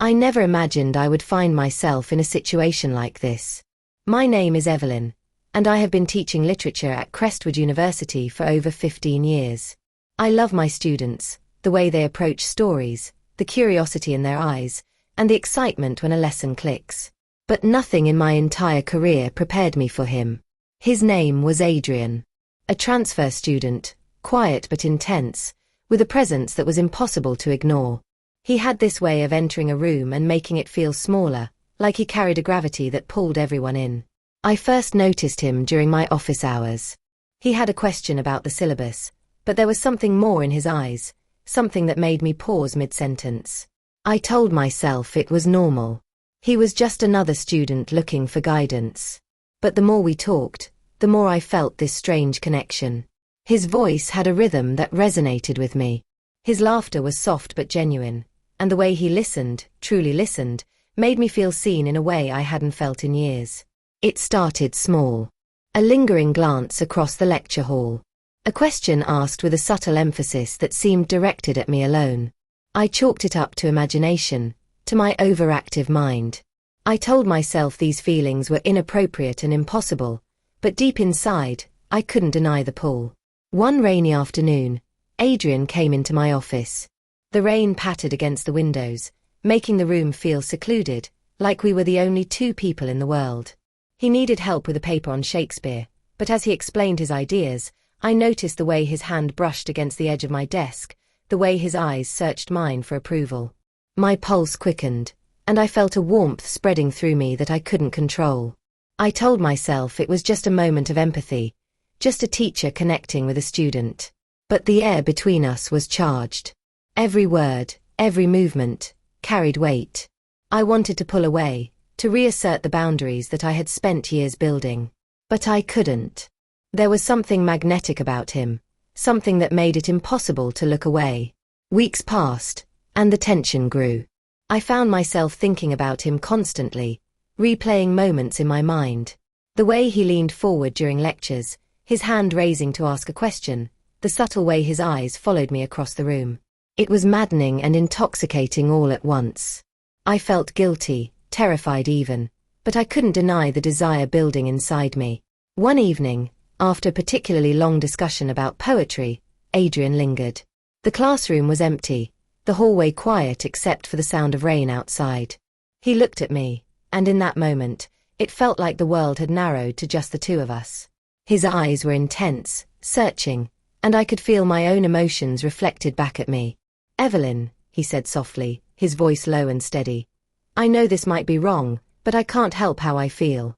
I never imagined I would find myself in a situation like this. My name is Evelyn, and I have been teaching literature at Crestwood University for over 15 years. I love my students, the way they approach stories, the curiosity in their eyes, and the excitement when a lesson clicks. But nothing in my entire career prepared me for him. His name was Adrian. A transfer student, quiet but intense, with a presence that was impossible to ignore. He had this way of entering a room and making it feel smaller, like he carried a gravity that pulled everyone in. I first noticed him during my office hours. He had a question about the syllabus, but there was something more in his eyes, something that made me pause mid-sentence. I told myself it was normal. He was just another student looking for guidance. But the more we talked, the more I felt this strange connection. His voice had a rhythm that resonated with me. His laughter was soft but genuine, and the way he listened, truly listened, made me feel seen in a way I hadn't felt in years. It started small. A lingering glance across the lecture hall. A question asked with a subtle emphasis that seemed directed at me alone. I chalked it up to imagination, to my overactive mind. I told myself these feelings were inappropriate and impossible, but deep inside, I couldn't deny the pull. One rainy afternoon, Adrian came into my office. The rain pattered against the windows, making the room feel secluded, like we were the only two people in the world. He needed help with a paper on Shakespeare, but as he explained his ideas, I noticed the way his hand brushed against the edge of my desk, the way his eyes searched mine for approval. My pulse quickened, and I felt a warmth spreading through me that I couldn't control. I told myself it was just a moment of empathy, just a teacher connecting with a student. But the air between us was charged. Every word, every movement, carried weight. I wanted to pull away, to reassert the boundaries that I had spent years building. But I couldn't. There was something magnetic about him, something that made it impossible to look away. Weeks passed, and the tension grew. I found myself thinking about him constantly, replaying moments in my mind. The way he leaned forward during lectures, his hand raising to ask a question, the subtle way his eyes followed me across the room. It was maddening and intoxicating all at once. I felt guilty, terrified even, but I couldn't deny the desire building inside me. One evening, after a particularly long discussion about poetry, Adrian lingered. The classroom was empty, the hallway quiet except for the sound of rain outside. He looked at me, and in that moment, it felt like the world had narrowed to just the two of us. His eyes were intense, searching, and I could feel my own emotions reflected back at me. "Evelyn," he said softly, his voice low and steady. "I know this might be wrong, but I can't help how I feel."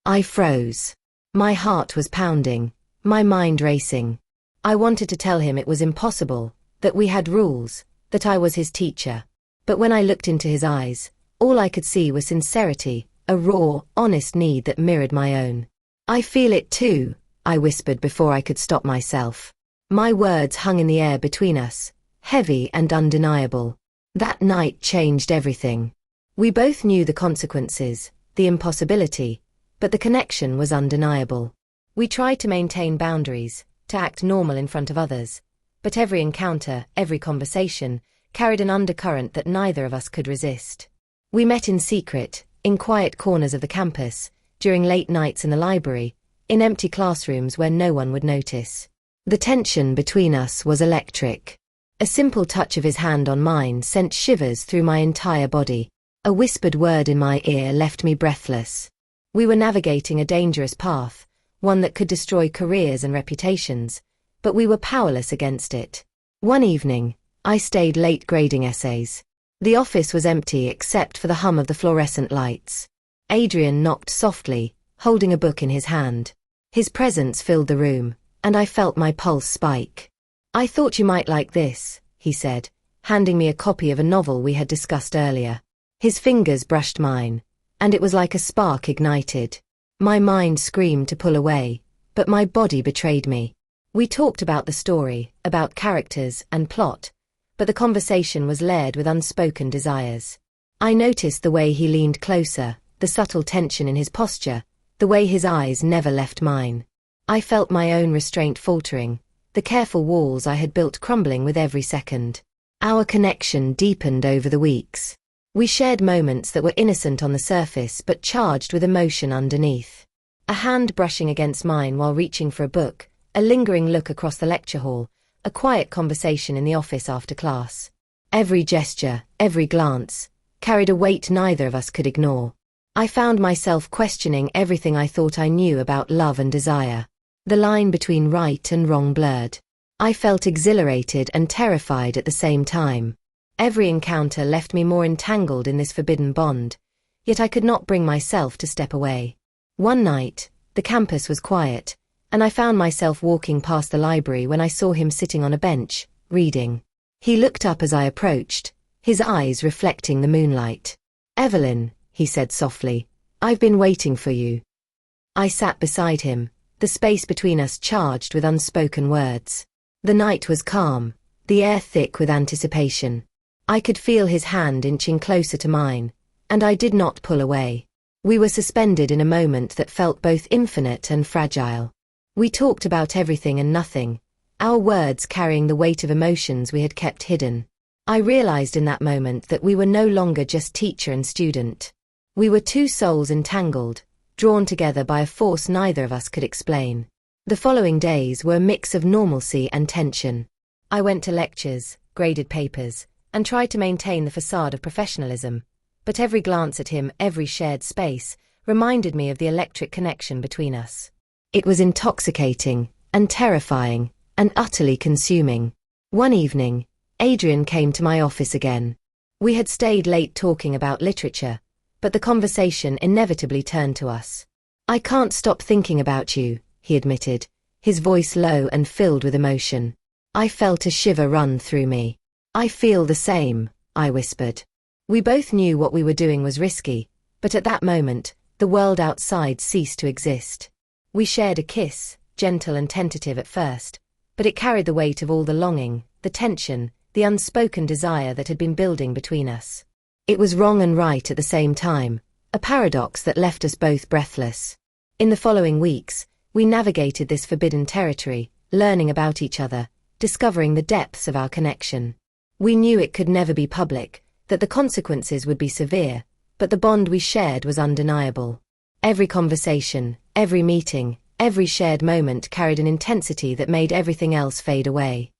I froze. My heart was pounding, my mind racing. I wanted to tell him it was impossible, that we had rules, that I was his teacher. But when I looked into his eyes, all I could see was sincerity, a raw, honest need that mirrored my own. "I feel it too," I whispered before I could stop myself. My words hung in the air between us, heavy and undeniable. That night changed everything. We both knew the consequences, the impossibility, but the connection was undeniable. We tried to maintain boundaries, to act normal in front of others, but every encounter, every conversation, carried an undercurrent that neither of us could resist. We met in secret, in quiet corners of the campus, during late nights in the library, in empty classrooms where no one would notice. The tension between us was electric. A simple touch of his hand on mine sent shivers through my entire body. A whispered word in my ear left me breathless. We were navigating a dangerous path, one that could destroy careers and reputations, but we were powerless against it. One evening, I stayed late grading essays. The office was empty except for the hum of the fluorescent lights. Adrian knocked softly, holding a book in his hand. His presence filled the room, and I felt my pulse spike. "I thought you might like this," he said, handing me a copy of a novel we had discussed earlier. His fingers brushed mine, and it was like a spark ignited. My mind screamed to pull away, but my body betrayed me. We talked about the story, about characters and plot, but the conversation was layered with unspoken desires. I noticed the way he leaned closer, the subtle tension in his posture, the way his eyes never left mine. I felt my own restraint faltering, the careful walls I had built crumbling with every second. Our connection deepened over the weeks. We shared moments that were innocent on the surface but charged with emotion underneath. A hand brushing against mine while reaching for a book, a lingering look across the lecture hall, a quiet conversation in the office after class. Every gesture, every glance, carried a weight neither of us could ignore. I found myself questioning everything I thought I knew about love and desire. The line between right and wrong blurred. I felt exhilarated and terrified at the same time. Every encounter left me more entangled in this forbidden bond, yet I could not bring myself to step away. One night, the campus was quiet, and I found myself walking past the library when I saw him sitting on a bench, reading. He looked up as I approached, his eyes reflecting the moonlight. "Evelyn," he said softly, "I've been waiting for you." I sat beside him, the space between us charged with unspoken words. The night was calm, the air thick with anticipation. I could feel his hand inching closer to mine, and I did not pull away. We were suspended in a moment that felt both infinite and fragile. We talked about everything and nothing, our words carrying the weight of emotions we had kept hidden. I realized in that moment that we were no longer just teacher and student. We were two souls entangled, drawn together by a force neither of us could explain. The following days were a mix of normalcy and tension. I went to lectures, graded papers, and tried to maintain the facade of professionalism, but every glance at him, every shared space, reminded me of the electric connection between us. It was intoxicating, and terrifying, and utterly consuming. One evening, Adrian came to my office again. We had stayed late talking about literature, but the conversation inevitably turned to us. "I can't stop thinking about you," he admitted, his voice low and filled with emotion. I felt a shiver run through me. "I feel the same," I whispered. We both knew what we were doing was risky, but at that moment, the world outside ceased to exist. We shared a kiss, gentle and tentative at first, but it carried the weight of all the longing, the tension, the unspoken desire that had been building between us. It was wrong and right at the same time, a paradox that left us both breathless. In the following weeks, we navigated this forbidden territory, learning about each other, discovering the depths of our connection. We knew it could never be public, that the consequences would be severe, but the bond we shared was undeniable. Every conversation, every meeting, every shared moment carried an intensity that made everything else fade away.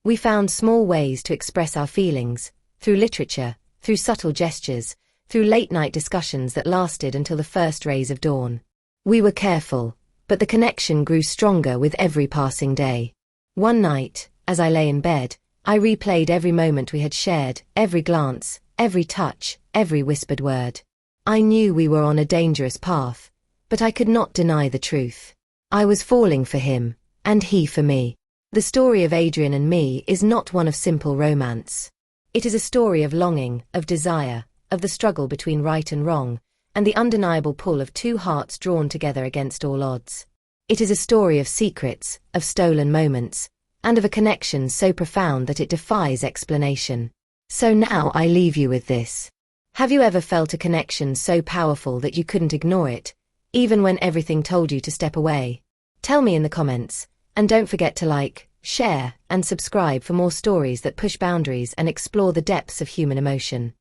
We found small ways to express our feelings, through literature, through subtle gestures, through late-night discussions that lasted until the first rays of dawn. We were careful, but the connection grew stronger with every passing day. One night, as I lay in bed, I replayed every moment we had shared, every glance, every touch, every whispered word. I knew we were on a dangerous path, but I could not deny the truth. I was falling for him, and he for me. The story of Adrian and me is not one of simple romance. It is a story of longing, of desire, of the struggle between right and wrong, and the undeniable pull of two hearts drawn together against all odds. It is a story of secrets, of stolen moments, and of a connection so profound that it defies explanation. So now I leave you with this. Have you ever felt a connection so powerful that you couldn't ignore it, even when everything told you to step away? Tell me in the comments, and don't forget to like, share, and subscribe for more stories that push boundaries and explore the depths of human emotion.